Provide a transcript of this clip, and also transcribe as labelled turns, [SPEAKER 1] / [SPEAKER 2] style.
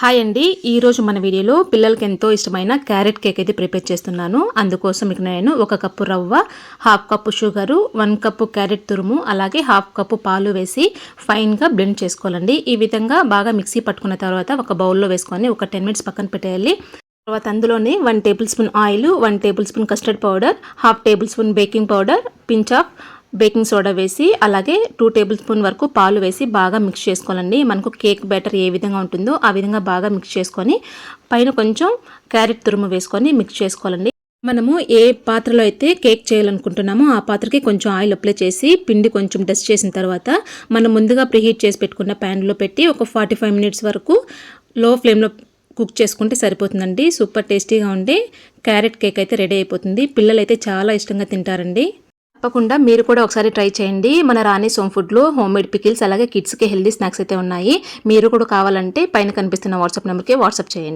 [SPEAKER 1] Hi అండి, ఈరోజు మన వీడియోలో పిల్లలకి ఎంతో ఇష్టమైన క్యారెట్ కేక్ అయితే ప్రిపేర్ చేస్తున్నాను. అందుకోసం ఇక నేను 1 కప్పు రవ్వ, half cup sugar, 1 cup carrot తురుము, అలాగే హాఫ్ కప్పు పాలు వేసి ఫైన్గా బ్లెండ్ చేసుకోవాలండి. ఈ విధంగా బాగా మిక్సీ పట్టుకున్న తర్వాత ఒక బౌల్లో వేసుకొని ఒక 10 మినిట్స్ పక్కన పెట్టేయాలి. తర్వాత అందులోనే 1 table spoon oil, 1 table spoon custard powder, half table spoon baking powder, pinch of baking soda వేసి అలాగే 2 టేబుల్ స్పూన్ వరకు పాలు వేసి బాగా మిక్స్ చేసుకోవాలండి. మనకు కేక్ బ్యాటర్ ఏ విధంగా ఉంటుందో ఆ విధంగా బాగా మిక్స్ చేసుకొని పైన కొంచెం క్యారెట్ తురుము వేసుకొని మిక్స్ చేసుకోవాలండి. మనము ఏ పాత్రలో అయితే కేక్ చేయాలనుకుంటున్నామో ఆ పాత్రకి కొంచెం ఆయిల్ అప్లై చేసి పిండి కొంచెం డస్ట్ చేసిన తర్వాత మనం ముందుగా ప్రీహీట్ చేసి పెట్టుకున్న ప్యాన్లో పెట్టి ఒక 45 మినిట్స్ వరకు లో ఫ్లేమ్లో కుక్ చేసుకుంటే సరిపోతుందండి. సూపర్ టేస్టీగా ఉండే క్యారెట్ కేక్ అయితే రెడీ అయిపోతుంది. పిల్లలు అయితే చాలా ఇష్టంగా తింటారండి. తప్పకుండా మీరు కూడా ఒకసారి ట్రై చేయండి. మన రాణి సోమ్ ఫుడ్లో హోమ్మేడ్ పికిల్స్ అలాగే కిడ్స్కి హెల్దీ స్నాక్స్ అయితే ఉన్నాయి. మీరు కూడా కావాలంటే పైన కనిపిస్తున్న వాట్సాప్ నెంబర్కి వాట్సాప్ చేయండి.